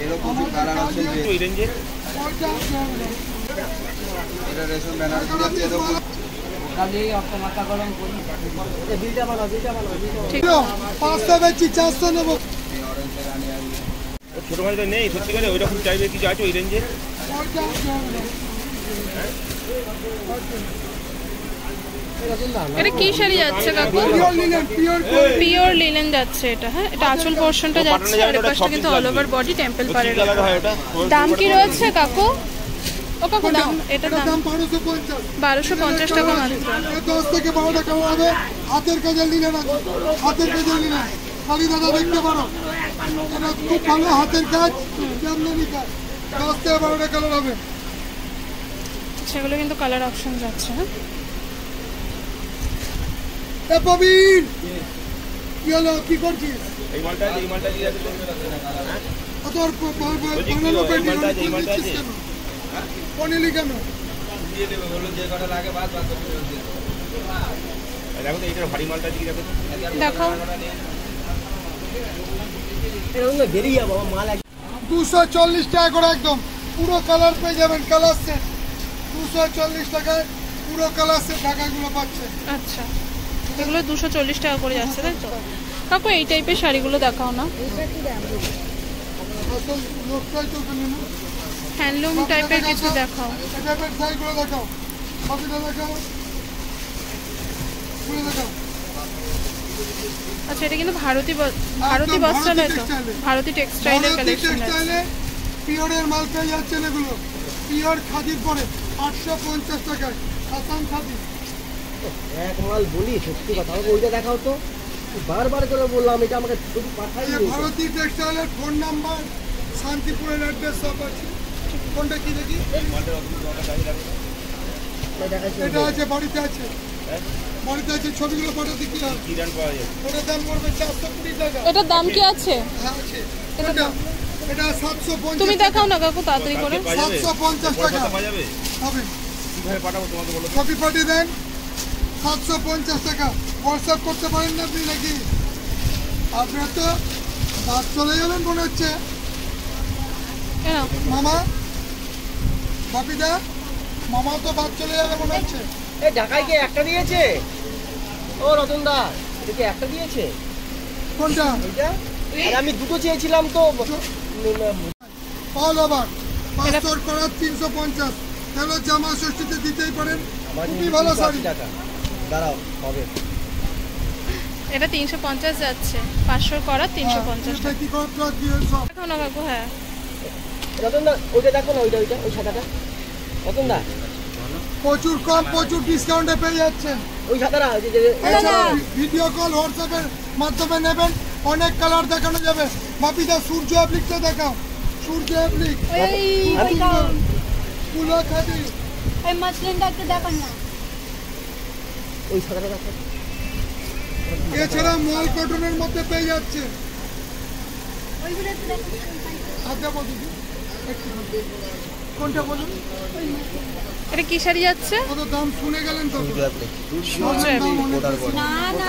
এরকম কালার আছে এই রেঞ্জে। এটা রেশম বেনারসি আছে এরকম কালি আপনি মাথা গরম করি এই বিলটা বানাও ঠিক আছে 500 বেচি 400 নেব। ছোট ভাইটা নেই সত্যি করে ওই রকম চাইবে কিছু আছে ওই রেঞ্জে। এটা কি শাড়ি যাচ্ছে কাকু? পিওর লিনেন যাচ্ছে এটা। হ্যাঁ, এটা আঁচল পোরশনটা যাচ্ছে আর এর পাশে কিন্তু অল ওভার বডি টেম্পল পাড়ের। দাম কি রয়েছে কাকু? ও কাকু দাম এটা দাম 1250 টাকা মাত্র। 10 থেকে 12 টাকা হবে। হাতের কাজের লিনেন আছে, হাতের কাজের লিনেন খালি দাদা দেখতে পারো। এটা খুব ভালো হাতের কাজ, জামদানি কাজ। 10 থেকে 12 টাকা হবে। সেগুলো কিন্তু কালার অপশন যাচ্ছে। হ্যাঁ এ প্রবীণ কি হলো, কি করছিস? এই মালটা দিয়ে আছে তোর বানানো পেটি পনিলি কেন দিয়ে দেবে বলো যে কটা লাগে বাদ করে দিয়ে দেখো তো এইটার ভারী মালটা দিয়ে দেখো দেখো এরকম না বেরিয়ে যাবো মাল 240 টাকা করে একদম পুরো কালার পেয়ে যাবেন। কালার সেট 240 টাকায় পুরো কালার সেট ঢাকাগুলো পাচ্ছে। আচ্ছা, এগুলো 240 টাকা করে যাচ্ছে তাই তো কাকু? এই টাইপের শাড়িগুলো দেখাও না, হ্যান্ডলুম টাইপের কিছু দেখাও। আচ্ছা, এটা কিন্তু ভারতী বস্ত্রালয় তো, ভারতী টেক্সটাইলের কালেকশন আছে। পিওরের মাল পেয়ে যাচ্ছেন এগুলো, পিওর খাদির পরে 850 টাকায় আসাম খাদি। এক মাল বলি সত্যি কথা, ওইটা দেখাও তো, বারবার করে বললাম এটা আমাকে শুধু পাঠাই দিও। ভারতী টেক্সটাইলের ফোন নাম্বার, শান্তিপুরের অ্যাড্রেস সব আছে। কোনটা কি দেখি? এটা আছে বাড়িতে আছে, বাড়িতে আছে, ছবিগুলো ফটো দেখি। ওটার দাম পড়বে 420 টাকা। এটার দাম কি আছে? হ্যাঁ আছে। এটা 750। তুমি দেখাও না কাকু তাড়াতাড়ি করে। 750 টাকা হবে। কিভাবে পাঠাবো তোমাকে বলো? কপি পাঠিয়ে দেন। 750 টাকা হোয়াটসঅ্যাপ করতে পারেন না আপনি নাকি? আপনার তো বাদ চলে গেলেন মনে হচ্ছে। মামা বাপিদা, মামা তো বাদ চলে যাবে মনে হচ্ছে। এই ঢাকায় কি একটা দিয়েছে? ও রতন দা, এটা কি একটা দিয়েছে? কোনটা? এইটা? আর আমি দুটো চেয়েছিলাম তো। অল ওভার 500 করা 350। তাহলে জামা ষষ্ঠীতে দিতেই পারেন, খুবই ভালো শাড়ি। দাঁড়াও হবে। এটা 350 যাচ্ছে, 500 করা 350 টাকা। কি করে প্লাস দিয়ে সব দেখো না কাকু। হ্যাঁ রতন দা ওইটা দেখো না, ওইটা ওই সাদাটা। রতন দা প্রচুর কম, প্রচুর ডিসকাউন্টে পেয়ে যাচ্ছেন। ওই সাদাটা ভিডিও কল হোয়াটসঅ্যাপের মাধ্যমে নেবেন, অনেক কালার দেখানো যাবে। বাপিদা সূর্য অ্যাপ্লিকটা দেখাও, সূর্য অ্যাপ্লিক পুরো খাদি। এই মাসলিনটা একটু দেখান না। ওই সাদাটা দেখো। এছাড়া মল কটনের মধ্যে পেয়ে যাচ্ছে। ওইগুলো একটু দেখান। আচ্ছা বলুন কোনটা বলুন? এটা কি শাড়ি যাচ্ছে? কত দাম শুনে গেলেন তো? না না,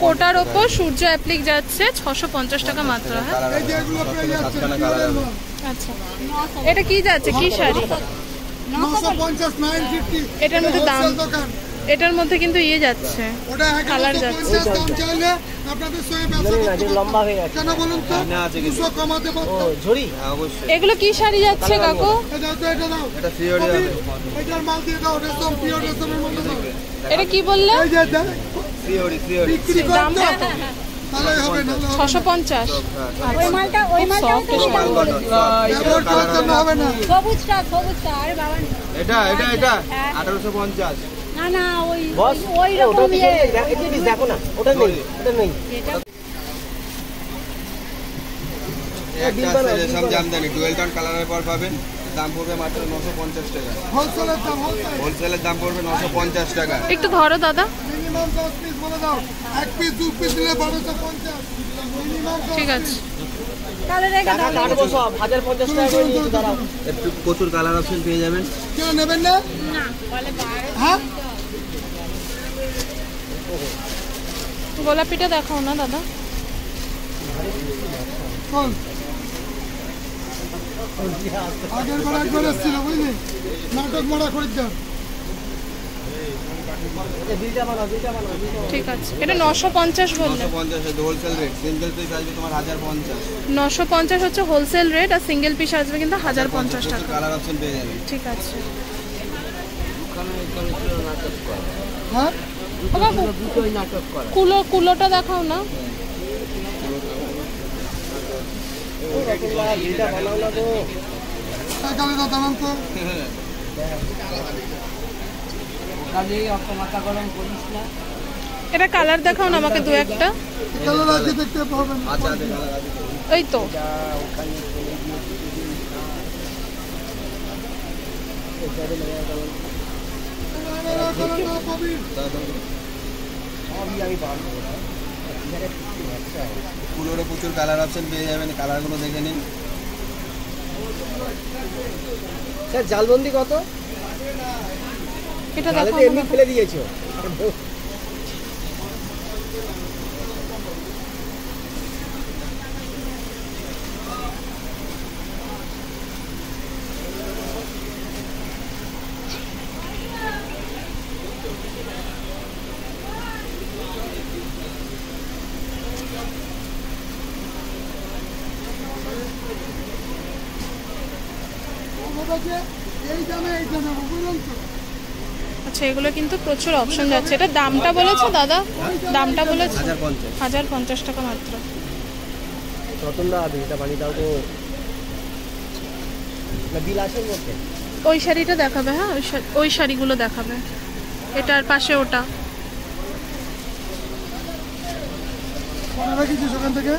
কোটার ওপর সূর্য অ্যাপ্লিক যাচ্ছে 650 টাকা মাত্র। হ্যাঁ এই যে এগুলো পেয়ে যাচ্ছে। আচ্ছা, এটা কি যাচ্ছে, কি শাড়ি? 950 950। এটার মধ্যে দাম, দোকান এটার মধ্যে কিন্তু ইয়ে যাচ্ছে, ওটা কালার যাচ্ছে। 1150 দাম চাইলে আপনাদের সঙ্গে ব্যবসা করতে লম্বা হয়ে গেছে। কেন বলুন তো? 200 কমাতে পারতাম। ঝুরি অবশ্যই। এগুলো কি শাড়ি যাচ্ছে কাকু? এটা দাও, এটা সিওরি হবে। এটার মাল দিয়ে দাও, রেশম পিওর রেশমের মধ্যে দাও। এটা কি বললে? এই যে দেখ সিওরি বিক্রি দাম করতে তাহলে হবে না। 650। ওই মালটা ব্যবহার করতে হবে না। সবুজটা আরে বাবা এটা 1850। না না, ওই বস ওই ওটা রকম দেখো না, ওটা নেই, ওটা নেই। একটা রেশম জামদানি ডুয়েল টোন কালারের পর পাবেন, দাম পড়বে মাত্র 950 টাকা। হোলসেলের দাম, হোলসেলের দাম পড়বে 950 টাকা। একটু ধরো দাদা। মিনিমাম 10 পিস বলে দাও, এক পিস 2 পিস দিলে 1250 মিনিমাম। ঠিক আছে, তাহলে রেখে দাও। কাটবো সব 1050 টাকা করে নিয়ে দাঁড়াও। একটু প্রচুর কালার অপশন পেয়ে যাবেন। কেন নেবেন না? না বলে 12। হ্যাঁ গোলাপিটা দেখাও না দাদা। কোন আগের বার একবার এসেছিল বুঝলি, নাটক মারা খরিদ্দার। ঠিক আছে, এটা 950 বললেন। 950 হোলসেল রেট, সিঙ্গেল পিস আসবে তোমার 1050। 950 হচ্ছে হোলসেল রেট, আর সিঙ্গেল পিস আসবে কিন্তু 1050 টাকা। কালার অপশন পেয়ে যাবে। ঠিক আছে। হ্যাঁ কুলোটা দেখাও না। কালিদা দাঁড়ান তো, এটা কালার দেখাও না আমাকে দু একটা। কালার আছে দেখতে পাবেন। আচ্ছা আছে কালার আছে। এই তো ফুলেরও প্রচুর কালার অপশন পেয়ে যাবেন, কালারগুলো দেখে নিন। স্যার জালবন্দি কত? এটা তাহলে দেখো তো এমনি ফেলে দিয়েছো। এই দামে বুঝলেন তো। আচ্ছা, এগুলো কিন্তু প্রচুর অপশন যাচ্ছে। এটা দামটা বলেছো দাদা? দামটা বলেছো? 1050 টাকা মাত্র। রতনদা এটা বানিয়ে দাও তো, না বিল আসের মধ্যে। ওই শাড়িটা দেখাবে, হ্যাঁ ওই শাড়িগুলো দেখাবে, এটার পাশে ওটা। সেখান থেকে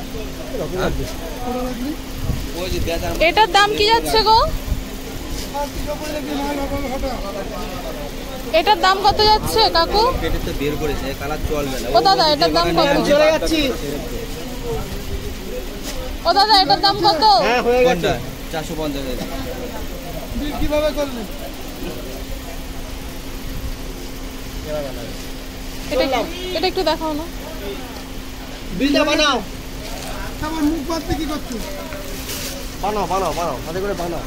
এটার দাম কি যাচ্ছে গো? এটার দাম কত যাচ্ছে কাকু? পেটে তো বের করেছে, কালার চলবে না। ও দাদা এটার দাম কত? চলে যাচ্ছি। ও দাদা এটার দাম কত? হ্যাঁ হয়ে গেছে। 450 বিল কিভাবে করলেন? এটা একটু দেখাও না। বিলটা বানাও। আমার মুখ বাঁধতে কি করছো? বানাও বানাও বানাও, হাতে করে বানাও।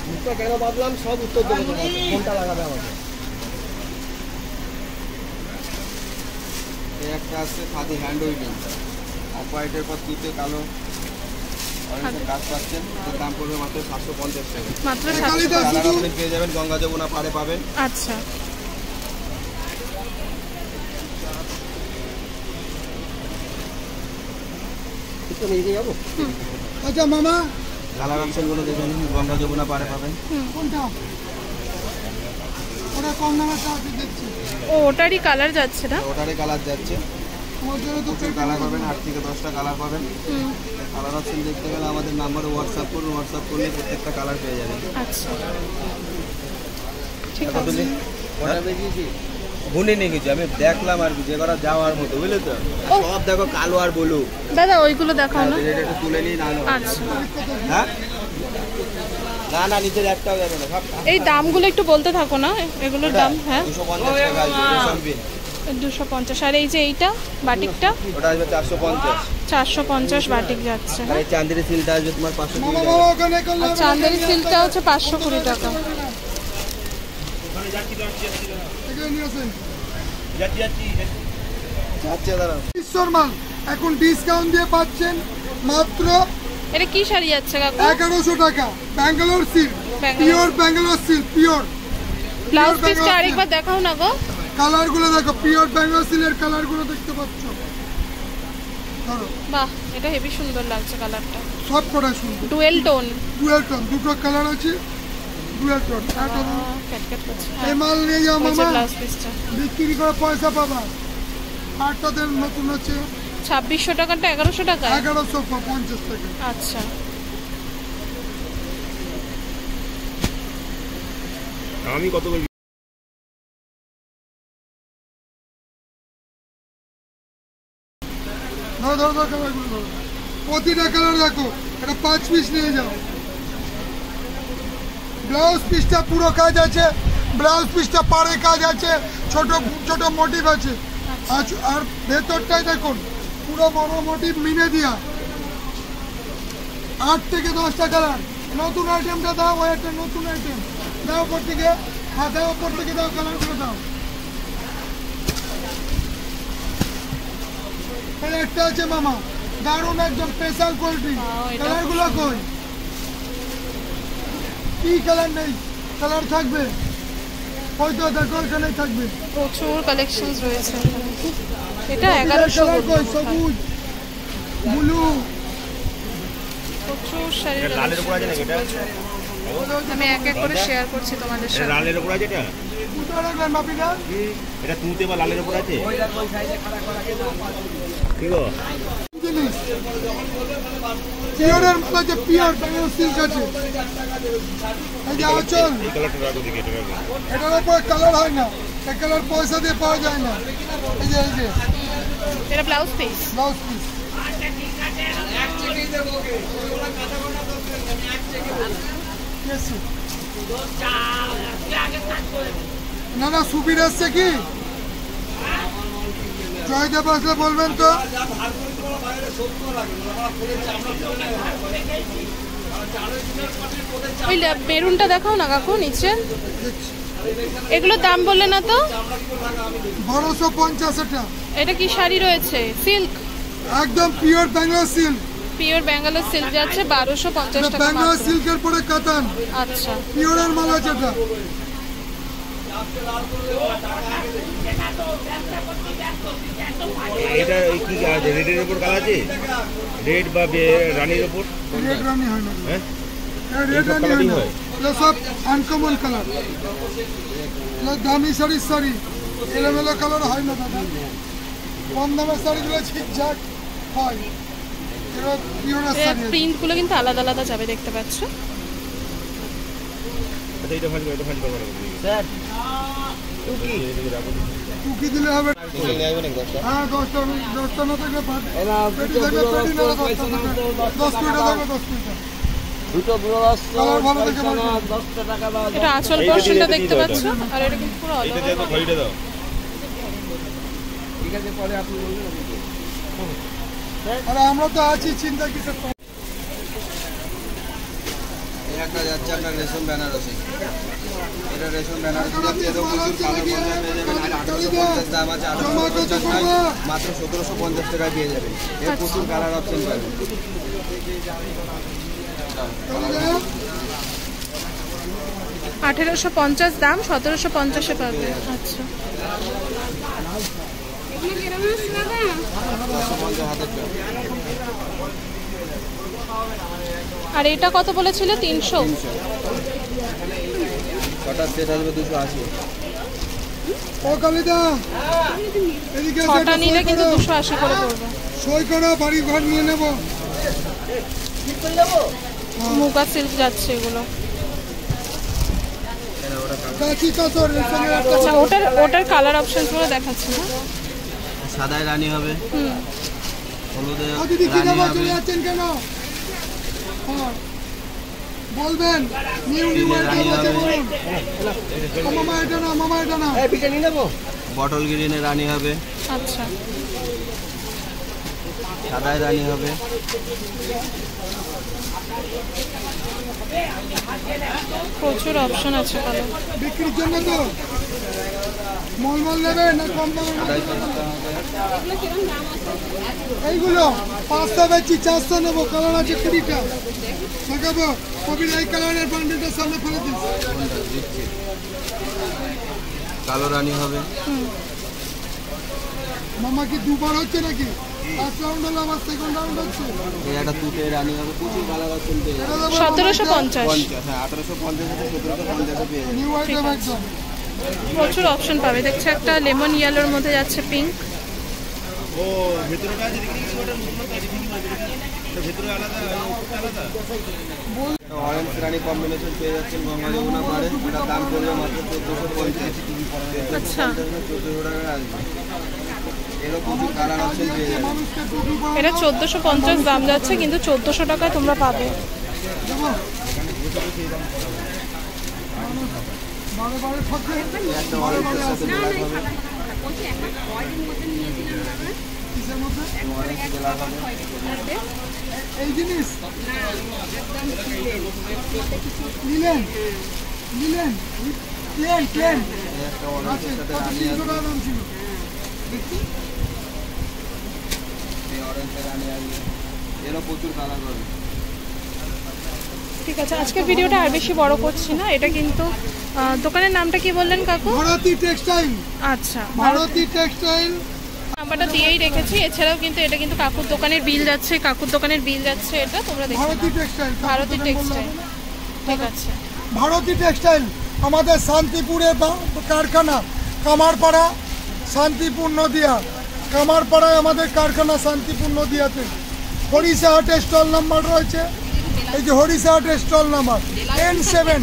মুখটা কেন বাঁধলাম সব উত্তর দেবো তোমাকে, ফোনটা লাগাবে আমাকে। এই একটা আছে খাদি হ্যান্ড উইভিং, অফ হোয়াইটের পর তুতে কালো অনেক কাজ পাচ্ছেন। এর দাম পড়বে মাত্র 750 টাকা। মাত্র 750। কালার আপনি পেয়ে যাবেন, গঙ্গা যমুনা পাড়ে পাবেন। আচ্ছা, একটু নিয়ে যাবো। আচ্ছা মামা, কালার অপশনগুলো দেখে নিন, গঙ্গা যমুনা পাড়ে পাবেন। কোনটা? ওটা কম দামের আছে দেখছি। ও ওটারই কালার যাচ্ছে না? ওটারই কালার যাচ্ছে, তোমার জন্য তো প্রচুর কালার পাবেন, 8 থেকে 10টা কালার পাবেন। কালার অপশন দেখতে গেলে আমাদের নাম্বারে হোয়াটসঅ্যাপ করুন, হোয়াটসঅ্যাপ করলে প্রত্যেকটা কালার পেয়ে যাবেন। আচ্ছা ঠিক আছে। ওটা দেখিয়েছি গুনে নিয়ে গেছি, আমি দেখলাম আর কি, যে করা যাওয়ার মতো, বুঝলে তো। সব দেখো কালো আর বলু। দাদা ওইগুলো দেখাও না। এটা একটু তুলে নিন। আচ্ছা, হ্যাঁ না না নিচের একটাও যাবে না, সব এই দামগুলো একটু বলতে থাকো না, এগুলোর দাম। হ্যাঁ 250 টাকা আসবে। 250। আর এই যে এইটা বাটিকটা, ওটা আসবে 450। 450 বাটিক যাচ্ছে। আর এই চাঁদেরি সিলটা আসবে তোমার 520 মামা টাকা। বাবা ওখানে করলে আর চাঁদেরি সিল্কটা হচ্ছে 520 টাকা। এখানে নিয়ে আসেন। যাচ্ছে দাঁড়াও। ঈশ্বর মাল এখন ডিসকাউন্ট দিয়ে পাচ্ছেন মাত্র এটা কি শাড়ি যাচ্ছে কাকু? 1100 টাকা। Bangalore silk, Bangalore. Pure Bangalore silk, pure. Blouse পিসটা আরেকবার দেখাও না গো। কালার গুলো দেখো, পিওর ব্যাঙ্গালোর সিল্কের কালার গুলো দেখতে পাচ্ছ। ধরো বাহ, এটা হেভি সুন্দর লাগছে কালারটা, সব কটা সুন্দর। Dual tone. ডুয়েল টোন, দুটো কালার আছে। ডুয়েল টোন ক্যাটক্যাট করছে। এই মাল নিয়ে যাও মামা, ব্লাউজ পিসটা বিক্রি করে পয়সা পাবা। আটটাদের নতুন হচ্ছে 2600 টাকাটা 1100 টাকা। 1150 টাকা। আচ্ছা, আমি কত করে ধরো ধরো ধরো কালারগুলো ধরো, প্রতিটা কালার দেখো। এটা 5 পিস নিয়ে যাও। ব্লাউজ পিসটা পুরো কাজ আছে, ব্লাউজ পিসটা পাড়ে কাজ আছে, ছোট ছোট মোটিভ আছে। আর ভেতরটাই দেখুন পুরো বড় মোটিভ মিনে দিয়া। 8 থেকে 10টা কালার। নতুন আইটেমটা দাও, ওই একটা নতুন আইটেম দাও উপর থেকে। হ্যাঁ দাও উপর থেকে দাও, কালারগুলো দাও। এই একটা আছে মামা, দারুণ একদম স্পেশাল কোয়ালিটি। কালারগুলো কই? কি কালার নেই? কালার থাকবে, হয়তো দেখো এখানেই থাকবে। প্রচুর কালেকশন রয়েছে এখানে। এটা 1100 কালার কই? সবুজ, ব্লু, প্রচুর শাড়ি। লালের উপর আছে নাকি এটা? আমি এক এক করে শেয়ার করছি তোমাদের সাথে। লালের উপর আছে এটা? দুটো রাখবেন মাপিটা। এটা তুঁতে বা লালের উপর আছে? কি গো? জিনিস পিওরের মাল আছে, পিওর ব্যাঙ্গালোর সিল্ক আছে। এই যে আঁচল, এই কালারটা রাখো দেখি, এটা রাখো। এটার উপর কালার হয় না, এই কালার পয়সা দিয়ে পাওয়া যায় না। এই যে এটা ব্লাউজ পিস। Blouse piece. না না সুবির আসছে কি? জয়দেব আসলে বলবেন তো। ওই বেরুনটা দেখাও না কাকু নিচে। এগুলোর দাম বললে না তো? 1250 এটা। এটা কি শাড়ি রয়েছে? সিল্ক, একদম pure Bangalore silk. Pure Bangalore silk যাচ্ছে 1250 টাকা ব্যাঙ্গালোর মাত্র। সিল্কের পরে কাতান। আচ্ছা, পিওরের মাল আছে এটা। এটা কি আছে? রেডের উপর কালার আছে? রেড বা রানীর উপর? রেড রানি হয় না, হ্যাঁ, রেড রানি হয় না। এগুলো সব আনকমন কালার, দামি শাড়ির শাড়ি, এলোমেলো কালার হয় না দাদা। কম দামের শাড়িগুলো ঝিকঝাক হয়, এগুলো পিওরের শাড়ি। প্রিন্ট গুলো কিন্তু আলাদা আলাদা যাবে, দেখতে পাচ্ছ। আচ্ছা এটা ভাঁজ করো, এটা ভাঁজ করো। স্যার টুকি দিলে হবে। হ্যাঁ 10টা না থেকে পেটি থেকে পেটি না 10 পিটা থাকবে, 10 পিটা। দুটো ব্লাউজ কালার ভালো দেখে বলবো। 10 টাকা দাও। এটা আঁচল পোরশনটা দেখতে পাচ্ছ, আর এটা কিন্তু পুরো এটা অলওভার। দিয়ে তো ঘড়িটা দাও। ঠিক আছে, পরে আপনি বলবেন। আরে আমরা তো আছি, চিন্তা কিসের? একটা যাচ্ছে আপনার রেশম বেনারসি। এটা রেশম বেনারসি যাচ্ছে, এরকম প্রচুর কালার পেয়ে যাবেন। আর 1850 দাম আছে, 1850 নয়, মাত্র 1750 টাকায় পেয়ে যাবেন। এর প্রচুর কালার অপশন পাবেন। 1850 দাম, 1750-এ পাবে। আচ্ছা, 450 হাতের টাকা। আর এটা কত বলেছিলে? 300। ছটা সেট আসবে 280। ও কালিদা, এদিকে এসে ছটা একটা নিলে সই কিন্তু করো। 280 করে পড়বে। সই করো, বাড়ি ঘর নিয়ে নেবো। মুগা সিল্ক যাচ্ছে এগুলো। গাছি কাঁচর রেশমের একটা। আচ্ছা, ওটার কালার অপশন গুলো দেখাচ্ছি না। সাদায় রানী হবে, হলুদে দিদি কি রানী নেবো, হবে, চলে যাচ্ছেন কেন? হ্যাঁ, বলবেন নিউ নিউ আইটেম আছে বলুন। ও মামা এটা না, মামা এটা না। এই পিঠা নিয়ে নেবো। বটল গ্রিনে রানী হবে, আচ্ছা, সাদায় রানী হবে, প্রচুর অপশন আছে কালার। বিক্রির জন্য তো মলমল নেবে না কম দামে? এইগুলো 500 বেচি, 400 নেবো। কালার আছে 20টা দেখাবো। কবির এই কালারের বান্ডেলটা সামনে ফেলে দিস। কালো রানী হবে, মামা কি দুবার হচ্ছে নাকি? ফার্স্ট রাউন্ড হলো, আবার সেকেন্ড রাউন্ড হচ্ছে। এই একটা তুতে রানী হবে, প্রচুর কালার অপশন পেয়ে যাবেন। এটা দেবো 1750। 50, হ্যাঁ 1850 থেকে 1750 পেয়ে যাবেন। নিউ আইটেম একদম। প্রচুর অপশন পাবে। দেখছো একটা লেমন ইয়েলোর মধ্যে যাচ্ছে পিঙ্ক। ও ভেতরটা আছে দেখি, ওটা নতুন আছে দেখি, এটা ভেতরে আলাদা, উপরটা আলাদা। অরেঞ্জ রানী কম্বিনেশন পেয়ে যাচ্ছেন গঙ্গা যমুনা পাড়ে। এটার দাম পড়বে মাত্র 1450। আচ্ছা, 1400 টাকা আসবে। এরও প্রচুর কালার অপশন পেয়ে যাবেন। মানুষকে টুপি পরা এটা 1450 দাম যাচ্ছে, কিন্তু 1400 টাকায় তোমরা পাবে। দেবো। বারে বারে ঠকে। একটা অরেঞ্জের সাথে ব্ল্যাক হবে, কিসের মধ্যে? অরেঞ্জ ব্ল্যাক হবে, এই জিনিস নিলেন নিলেন প্লেন প্লেন এই একটা আছে অরেঞ্জের সাথে কত রানী 300 আসবে, টাকা দাম ছিল এই অরেঞ্জের রানী আসবে, এরও প্রচুর কালার পাবে। ঠিক আছে, আজকে ভিডিওটা আর বেশি বড় করছি না। এটা কিন্তু দোকানের নামটা কি বললেন কাকু? ভারতী টেক্সটাইল, আচ্ছা, ভারতী টেক্সটাইল। নাম্বারটা দিয়েই রেখেছি। এছাড়াও কিন্তু এটা কিন্তু কাকুর দোকানের বিল যাচ্ছে, কাকুর দোকানের বিল যাচ্ছে, এটা তোমরা দেখো। ভারতী টেক্সটাইল, ভারতী টেক্সটাইল, ঠিক আছে। ভারতী টেক্সটাইল আমাদের শান্তিপুরে কারখানা, কামারপাড়া, শান্তিপুর নদিয়া। কামারপাড়ায় আমাদের কারখানা শান্তিপুর নদিয়াতে। হরিষা হাটের স্টল নাম্বার রয়েছে, এই যে হরিষা হাটের স্টল নাম্বার N7,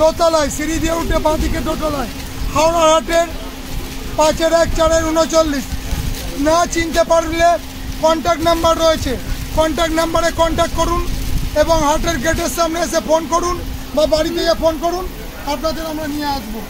দোতলায়, সিঁড়ি দিয়ে উঠে বাঁদিকে দোতলায়। হাওড়া হাটের 5-1-4-39। না চিনতে পারলে কন্ট্যাক্ট নাম্বার রয়েছে, কন্ট্যাক্ট নাম্বারে কন্ট্যাক্ট করুন এবং হাটের গেটের সামনে এসে ফোন করুন বা বাড়িতে গিয়ে ফোন করুন, আপনাদের আমরা নিয়ে আসবো।